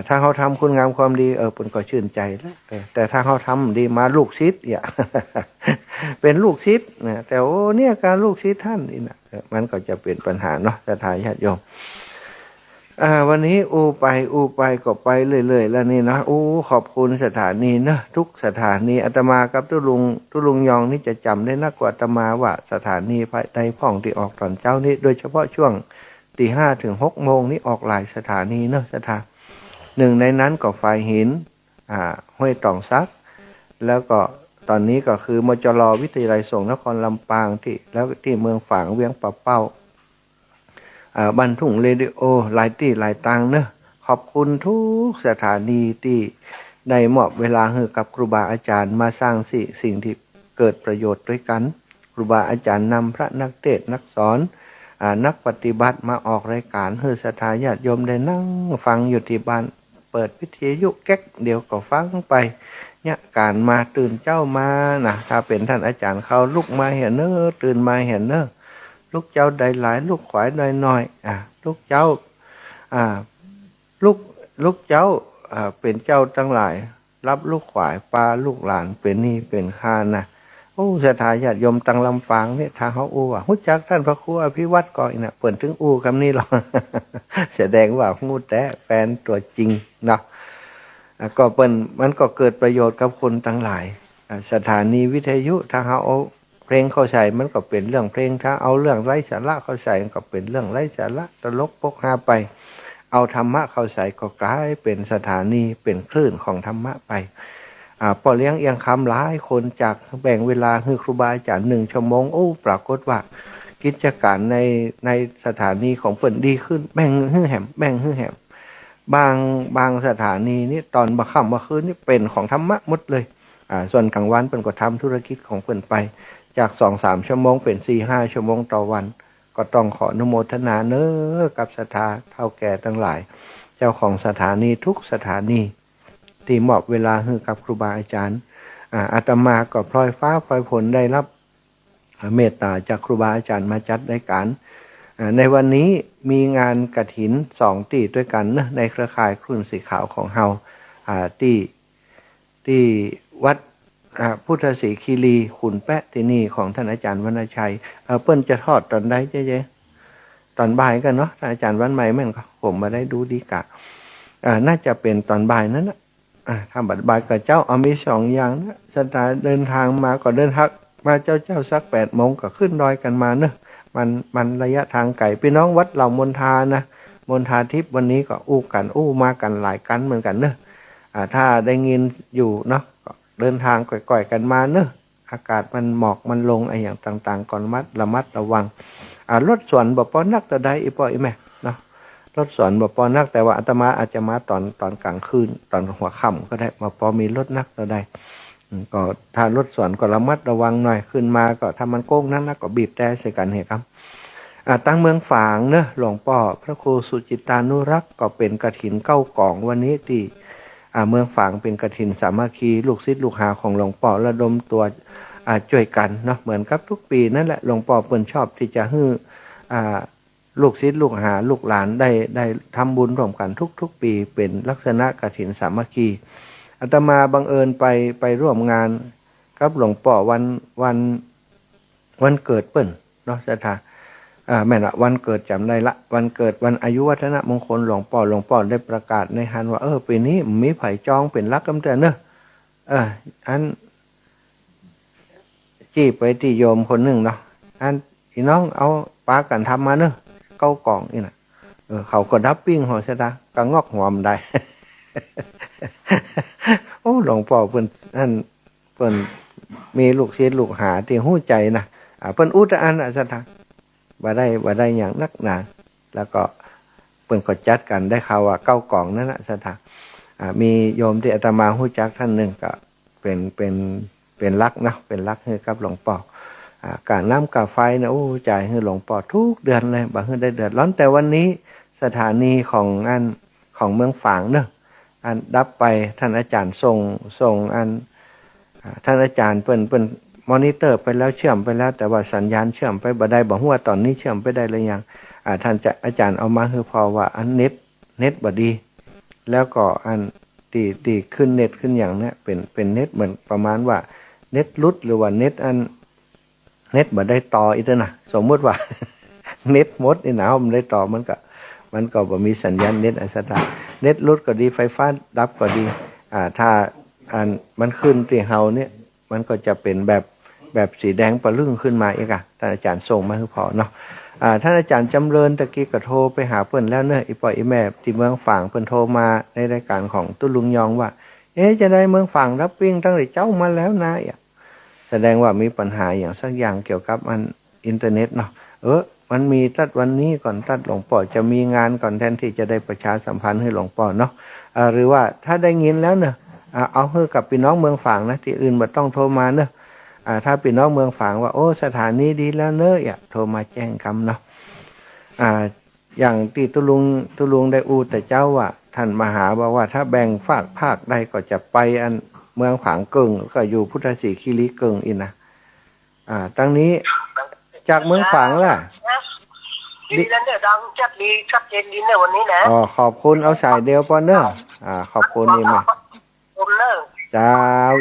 ถ้าเขาทำคุณงามความดีเพิ่นก็ชื่นใจแล้วแต่ถ้าเขาทำดีมาลูกศิษย์อย่า เป็นลูกศิษย์นะแต่โอ้เนี่ยการลูกศิษย์ท่านนี่นะมันก็จะเป็นปัญหาเนาะศรัทธาญาติโยมวันนี้อูไปก็ไปเรื่อยๆแล้วนี่นะขอบคุณสถานีนะทุกสถานีอาตมากับตุลุงยองนี่จะจำได้นักกว่าอาตมาว่าสถานีภายในพ่องที่ออกตอนเช้านี้โดยเฉพาะช่วงตี 5 ถึง 6 โมงนี่ออกหลายสถานีเนาะสถาหนึ่งในนั้นก็ฝ่ายหินห้วยตองซักแล้วก็ตอนนี้ก็คือมจรวิทยาลัยส่งนครลำปางที่แล้วที่เมืองฝางเวียงป่าเป้าบันทุ่งเรดิโอหลายที่หลายตังเนอะขอบคุณทุกสถานีที่ได้มอบเวลาให้กับครูบาอาจารย์มาสร้างสิ่งที่เกิดประโยชน์ด้วยกันครูบาอาจารย์นำพระนักเทศน์นักสอนนักปฏิบัติมาออกรายการให้ศรัทธาญาติโยมได้นั่งฟังอยู่ที่บ้านเปิดวิทยุแก๊กเดียวก็ฟังไปเนี่ยการมาตื่นเจ้ามานะถ้าเป็นท่านอาจารย์เขาลุกมาเห็นเนอตื่นมาเห็นเนอลูกเจ้าใดหลายลูกขวายน้อยน้อยลูกเจ้าลูกเจ้าเป็นเจ้าทั้งหลายรับลูกขวายปลาลูกหลานเป็นนี่เป็นข้านะศรัทธาญาติโยมตังลำปางเนี่ยทางเขารู้จักท่านพระครูอภิวัตรก่อนนะเปิดถึงคำนี้หรอ แสดงว่างูแต่แฟนตัวจริงนะก็เปิ่นมันก็เกิดประโยชน์กับคนทั้งหลายสถานีวิทยุถ้าเขาเอาเพลงเข้าใส่มันก็เป็นเรื่องเพลงถ้าเอาเรื่องไร้สาระเข้าใส่มันก็เป็นเรื่องไร้สาระตลกปกฮาไปเอาธรรมะเข้าใส่ก็กลายเป็นสถานีเป็นคลื่นของธรรมะไปพอเลี้ยงเอียงคำหลายคนจากแบ่งเวลาให้ครูบาอาจารย์1 ชั่วโมงปรากฏว่ากิจการในสถานีของเปิ่นดีขึ้นแบ่งฮื้อแหมบางสถานีนี่ตอนบ่ค่ำบ่คืนนี่เป็นของธรรมะหมดเลยส่วนกลางวันเปิ่นก็ทำธุรกิจของเปิ่นไปจาก 2-3 ชั่วโมงเป็น 4-5 ชั่วโมงต่อวันก็ต้องขออนุโมทนาเนอะกับศรัทธาเฒ่าแก่ทั้งหลายเจ้าของสถานีทุกสถานีที่มอบเวลาให้กับครูบาอาจารย์อาตมาก็พลอยฟ้าพลอยผลได้รับเมตตาจากครูบาอาจารย์มาจัดรายการในวันนี้มีงานกฐิน2ที่ด้วยกันนะในเครือข่ายคลื่นสีขาวของเฮาที่วัดพุทธศรีคีรีขุนแปะที่นี่ของท่านอาจารย์วรรณชัยเปิ้นจะทอดตอนใดเจ๊ตอนบ่ายกันเนาะท่านอาจารย์วันใหม่แม่นก็ผมมาได้ดูดีกะน่าจะเป็นตอนบ่ายนั้นนะทำบัตรบ่ายกับเจ้ามี2อย่างนะสถานเดินทางมาก็เดินทางมาเจ้าสัก8 โมงก็ขึ้นดอยกันมาเนอะมันระยะทางไกลพี่น้องวัดเหล่ามนทานะมนทาทิพย์วันนี้ก็มากันหลายกันเหมือนกันเนอะถ้าได้ยินอยู่เนาะเดินทางก่อยๆกันมาเนอะอากาศมันหมอกมันลงอย่างต่างๆก่อนระมัดระวังรถสวนบ่ปอนักแต่ใดอีปออีแม่เนาะรถสวนบ่ปอนักแต่ว่าอาตมาอาจจะมาตอนกลางคืนตอนหัวค่ำก็ได้มาพอมีรถนักแต่ใดก็ถ้ารถสวนก็ระมัดระวังหน่อยขึ้นมาก็ถ้ามันโก้งนั้นนะก็บีบแต่ใส่กันเหตุครับตั้งเมืองฝางเนอะหลวงพ่อพระครูสุจิตานุรักษ์ก็เป็นกฐิน9 กล่องวันนี้ที่เมืองฝางเป็นกฐินสามัคคีลูกศิษย์ลูกหาของหลวงพ่อระดมตัวช่วยกันเนาะเหมือนกับทุกปีนั่นแหละหลวงพ่อเปิ้นชอบที่จะให้ลูกศิษย์ลูกหาลูกหลานได้ทำบุญร่วมกันทุกปีเป็นลักษณะกฐินสามัคคีอาตมาบังเอิญไปร่วมงานกับหลวงพ่อวันเกิดเปิ้นเนาะศรัทธาแม่นวันเกิดจำได้ละวันเกิดวันอายุวัฒนมงคลหลวงพ่อได้ประกาศในฮันว่าปีนี้มีไผ่จองเป็นรักกำเตือนเนอะอันจี้ไปที่โยมคนหนึ่งเนาะอันพี่น้องเอาปลากันทำมาเนอะ9 กล่องนี่นะเขาก็ดับปิ้งหัวชะตากระงอกหัวมันได้ หลวงพ่อเพิ่นมีลูกศิษย์ลูกหาที่หู้ใจนะเพิ่นอุตอันศรัทธาบ่ได้อย่างนักหนาแล้วก็เพิ่นก็จัดกันได้ข่าวว่า9 กล่องนั่นน่ะศรัทธา มีโยมที่อาตมาฮู้จักท่านหนึ่งก็เป็นรักเนาะเป็นรักให้กับหลวงปู่การน้ำกาไฟนะโอ้จ่ายให้หลวงปู่ทุกเดือนเลยบ่ให้ได้เดือดร้อนแต่วันนี้สถานีของเมืองฝางเนาะอันดับไปท่านอาจารย์ส่งท่านอาจารย์เปิ้นมอนิเตอร์ไปแล้วเชื่อมไปแล้วแต่ว่าสัญญาณเชื่อมไปบ่ได้บอกว่าตอนนี้เชื่อมไปได้หรือยังท่านจะอาจารย์เอามาคือพอว่าอันเน็ตบ่ดีแล้วก็อันตีขึ้นเน็ตขึ้นอย่างเนี้ยเป็นเน็ตเหมือนประมาณว่าเน็ตลุดหรือว่าเน็ตบ่ได้ต่ออีกนะสมมุติว่า เน็ตหมดนี่นะมันได้ต่อมันก็บ่มีสัญญาณเน็ตอันสตาเน็ตลุดก็ดีไฟฟ้าดับก็ดีถ้ามันขึ้นที่เฮาเนี่ยมันก็จะเป็นแบบสีแดงประลึ่งขึ้นมาอีกท่านอาจารย์ส่งมาให้พอเนาะท่านอาจารย์จำเริญตะกี้ก็โทรไปหาเพิ่นแล้วเนอะอีปอยอีแม่ที่เมืองฝางเพิ่นโทรมาในรายการของตุ้ลุงยองว่าจะได้เมืองฝางรับวิ่งตั้งแต่เจ้ามาแล้วนะแสดงว่ามีปัญหาอย่างสักอย่างเกี่ยวกับอินเทอร์เน็ตเนาะมันมีตัดวันนี้ก่อนตัดหลวงปู่จะมีงานก่อนแทนที่จะได้ประชาสัมพันธ์ให้หลวงปู่เนาะหรือว่าถ้าได้ยินแล้วเนอะเอาให้กับพี่น้องเมืองฝางนะที่อื่นบ่ต้องโทรมาเนอะถ้าพี่น้องเมืองฝางว่าโอ้สถานีดีแล้วเนอะโทรมาแจ้งคำเนาะอย่างที่ตุลุงได้แต่เจ้าว่าท่านมหาบอกว่าถ้าแบ่งภาคใดก็จะไปเมืองฝางเกิงก็อยู่พุทธศรีคีรีเกิงอีนะตั้งนี้จากเมืองฝางล่ะดีแล้วเนี่ยดังชัดดีชัดเจนดีเนี่ยวันนี้นะขอบคุณเอาสายเดียวพอเนอะขอบคุณอีแม่เจ้า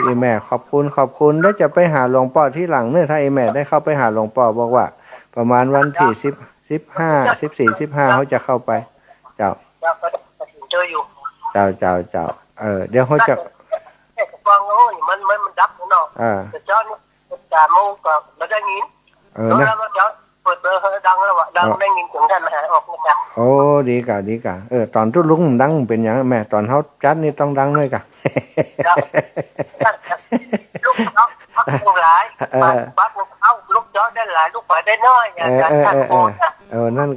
อีแม่ขอบคุณแล้วจะไปหาหลวงพ่อที่หลังเนอะถ้าอีแม่ได้เข้าไปหาหลวงพ่อบอกว่าประมาณวันที่15 14 15เขาจะเข้าไปเจ้าเจออยู่เจ้าเดี๋ยวเขาจะฟังโอ้ยมันดับเนาะแต่เจ้านี่จ่าโมก็ไม่ได้ยินแล้วเจ้าเปิดดังแล้วว่ะดังได้ยินเสียงท่านมหาออกนะจ๊ะโอ้ดีกะตอนทุลุงดังเป็นอย่างแม่ตอนเขาจัดนี่ต้องดังเลยกะลูกเนาะพักทั้งหลายบัดเอาลูกเจ้าได้หลายลูกไปได้น้อยอย่างนั้นนั่น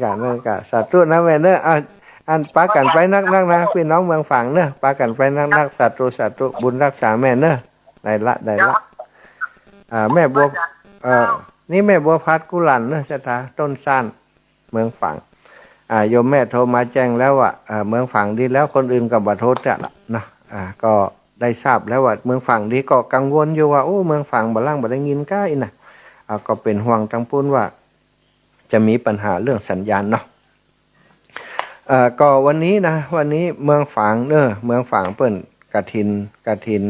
กะสาธุนะแม่เนอะอันปากันไปนักนะพี่น้องเมืองฝางเนอะปากันไปนักสาธุบุญรักษาแม่เนอะได้ละแม่บัวนี่แม่บัวพัดกุหลันเนอะชะตาต้นซ่านเมืองฝางโยมแม่โทรมาแจ้งแล้วว่าเมืองฝางดีแล้วคนอื่นกับบัตรโทษละนะก็ได้ทราบแล้วว่าเมืองฝางดีก็กังวลอยู่ว่าโอ้เมืองฝางบ่ได้ยินก้ายนะก็เป็นห่วงทั้งปุ้นว่าจะมีปัญหาเรื่องสัญญาณเนาะก็วันนี้เมืองฝางเมืองฝางเปิ้นกฐิน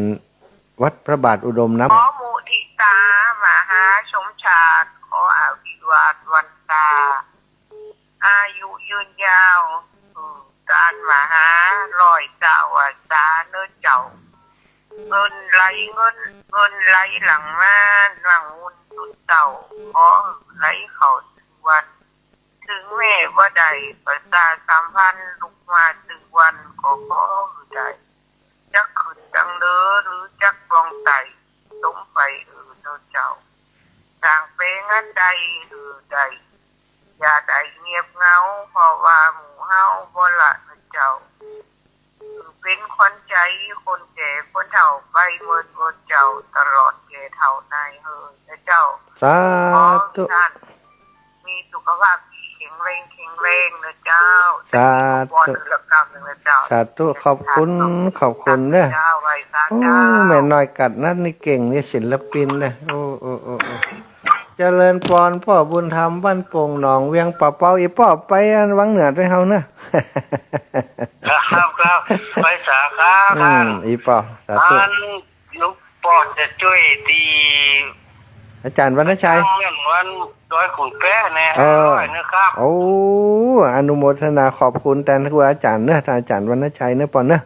วัดพระบาทอุดมน้ำขอมุทิตามหาสมชาติขออภิวาทวันตาอายุยืนยาวการมหาลอยเจ้าสาเนื้อเจ้าเงินไหลหลังมาหลังวุ่นสุดเจ้าขอไหลเขาถึงวันถึงแม่ว่าใดประชาสัมพันธ์ลุกมาถึงวันก็ขอใดจักขึ้นจังเด้อหรือจักกลองไต่สมไปเเจ้าต่างเปงอันใดใดอย่าได้เงียบเงาเพราะว่าหมู่เฮาบ่ละเจ้าเป็นคนใจคนแก่คนเฒ่าไปเมินเจ้าตลอดแก่เฒ่านายเจ้าสาธุมีสุขภาพแข็งแรงนะเจ้าสาธุขอบคุณเนอะโอ้แม่น้อยกัดนัดนี่เก่งนี่ศิลปินนะโอ้เจริญพรพ่อบุญธรรมบ้านโป่งหนองเวียงป่าเปาอีพ่อไปวังเหนือด้วยเฮาเนอะครับไปสาขาอีพ่อสาธุลูกพ่อจะช่วยดีอาจารย์วรรณชัยวันร้อยขุนแป้แน่นะครับโอ้อนุโมทนาขอบคุณแทนครูอาจารย์เนอะอาจารย์วรรณชัยเนอะปอนเนอะ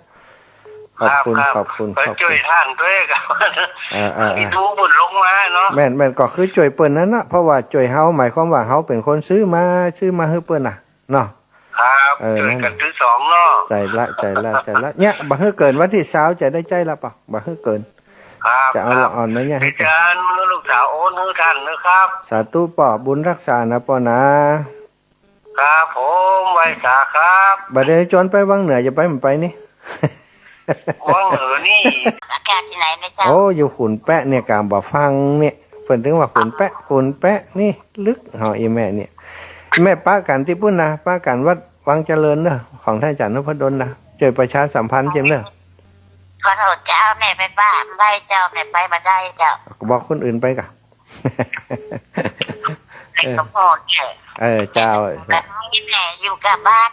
ขอบคุณช่วยท่านด้วยครับมีทุกบุญลงมาเนาะแม่นก็คือช่วยเปิ้นนั้นนะเพราะว่าช่วยเฮาหมายความว่าเฮาเป็นคนซื้อมาให้เปิ้นน่ะเนาะครับช่วยกันซื้อ2เนาะใจละเนี่ยบ่ให้เกินวันที่20จะได้ใจละป่ะบ่ให้เกินจะเอาละอ่อนนะเนี่ยอาจารย์ลูกสาวโอนให้ท่านนะครับสาธุป่อบุญรักษานะป่อนะครับผมไว้สาครับบัดนี้จนไปวังเหนือจะไปมันไปนี่ โอ้เหรอนี่อากาศที่ไหนนะเจ้า โอ้อยู่ขุนแปะเนี่ยกามบ่ฟังเนี่ยเพิ่นถึงว่าขุนแปะนี่ลึกเฮาอีแม่เนี่ยแม่ป้ากันที่พุ่นนะป้ากันวัดวังเจริญเด้อของท่านอาจารย์นพดลนะช่วยประชาสัมพันธ์เจมเด้อ ขอโทษเจ้าแม่ไปบ้านไม่ได้เจ้าแม่ไปมาได้เจ้า บอกคนอื่นไปกะ ไอ้ก็พ่อแก่ เจ้า แต่ที่แม่อยู่กับบ้าน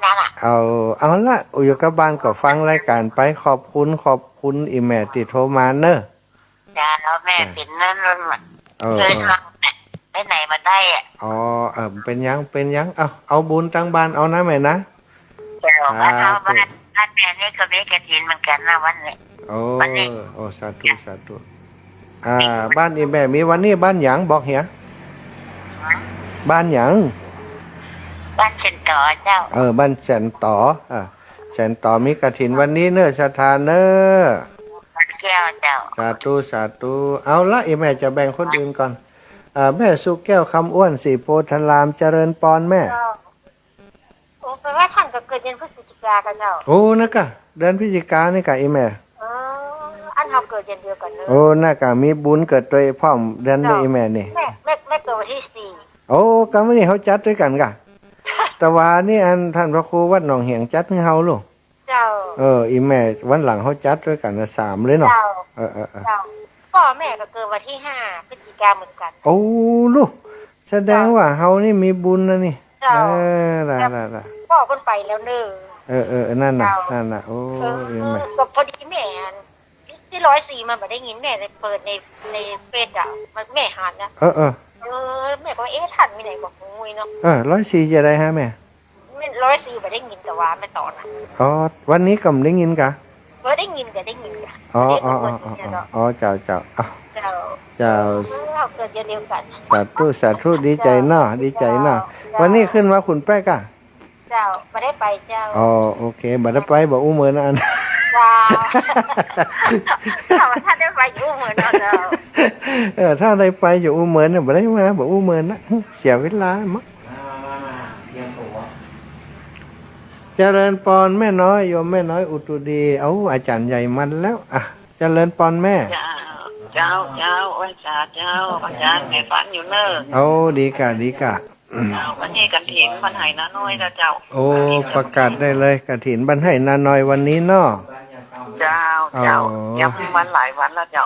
นั่นอ่ะ เอาละอยู่กับบ้านก็ฟังรายการไปขอบคุณอีแม่ที่โทรมาเนอะ เจ้าแม่เป็นนั่นเออ เลยทำไปไหนมาได้อ่ะ อ๋อเป็นยังเอาบุญตั้งบ้านเอานะแม่นะ เจ้าบ้านเราบ้านแม่นี่ก็มีกระถินเหมือนกันนะวันนี้ โอ้สาธุบ้านอีแม่มีวันนี้บ้านหยังบอกเหียบ้านหยัง บ้านเชนต่อเจ้า บ้านแสนต่อแสนต่อมีกฐินวันนี้เนอะสถานเนอะ บ้านแก้วเจ้า สาธุเอาละอีแม่จะแบ่งคนอื่นก่อนแม่สุแก้วคำอ้วนสีโพธารามเจริญปอนแม่ โอ้แปลว่าท่านก็เกิดเดือนพฤศจิกากันเจ้า โอ้นะกะเดือนพฤศจิกานี่กะอีแม่ อันเราเกิดเดือนเดียวกันเนอะ โอ้น่ากะมีบุญเกิดตัวพร้อมเดือนนี้อีแม่นี่ แม่เกิดวันที่4 โอ้ก็ไม่นี่เขาจัดด้วยกันกะ แต่ว่านี่อันท่านพระครูวัดหนองเหียงจัดให้เฮาลูก เจ้า อีแม่วันหลังเขาจัดด้วยกันนะ3เลยเนาะ เจ้า เออ เจ้าพ่อแม่ก็เกิดวันที่5 พฤศจิกาเหมือนกัน โอ้ลูกแสดงว่าเฮานี่มีบุญนะนี่ เจ้า ล่ะ พ่อคนไปแล้วเนอะ นั่นน่ะโอ้ยแม่ ก็พอดีแม่ที่104มันบ่ได้ยินแม่เลยเปิดในเฟซอ่ะมันแม่หันนะแม่ก็ว่าทันมีไหนบอกงูเนาะ 104จะได้ฮะแม่ แม่104บ่ได้ยินแต่ว่าไม่ตอนอ่ะ วันนี้ก็ได้ยินกะ ได้ยินกะ เจ้าเจ้าเราเกิดเดือนเดียวกัน สาธุดีใจเนาะวันนี้ขึ้นมาขุนแป๊กอะ เจ้าบ่ได้ไปเจ้า โอเคบ่ได้ไปบ่อู้มือนะอัน ว้าวถ้าได้ไปอยู่เหมือนเจ้า ถ้าได้ไปอยู่อู้มือเนี่ยบ่ได้มาบ่อู้มือนะเสียเวลามั้งเจริญปอนแม่น้อยโยมแม่น้อยอุตุดีอาจารย์ใหญ่มันแล้วเจริญปอนแม่เจ้าอาจารย์แม่ฝันอยู่เนอะดีกะวันนี้กันถินวันไหนาน้อยนะเจ้าประกาศได้เลยกฐินบรรให้นาน้อยวันนี้เนาะเจ้ายังวันหลายวันแล้วเจ้า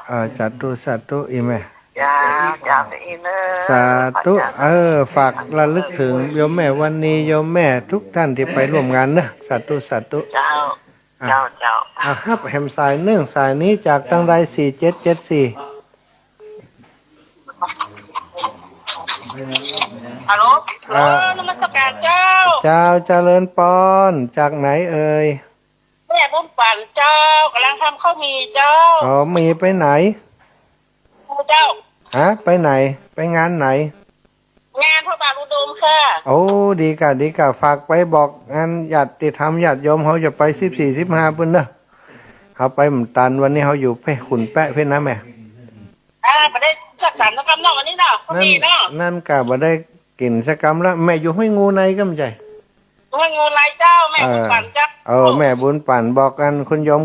สาธุอีแม่เจ้าอีเนอะสาธุฝากระลึกถึงโยมแม่วันนี้โยมแม่ทุกท่านที่ไปร่วมงานนะสาธุเจ้าฮับแฮมสาย1สายนี้จากตั้งใด4774ฮัลโหลนมัสการเจ้าเจริญปอนจากไหนเอ่ยแม่บุญปั่นเจ้ากำลังทำข้าวมีเจ้ามีไปไหนเจ้าไปไหนไปงานไหนงานพระบาทอุดมค่ะดีกะฝากไปบอกงานญาติธรรมญาติโยมเขาจะไป14-15ปุ่นเด้อเขาไปหมตันวันนี้เขาอยู่ขุนแปะเพิ่นนะแม่บ่ได้สักสรรค์กรรมนอกอันนี้เนาะก็ดีเนาะนั่นกะบ่ได้กินสักกรรมละแม่อยู่ห้วยงูในก็ไม่ใช่ห้วยงูไรเจ้าแม่บุญปั่นเจ้าแม่บุญปั่นบอกกันคุณโยม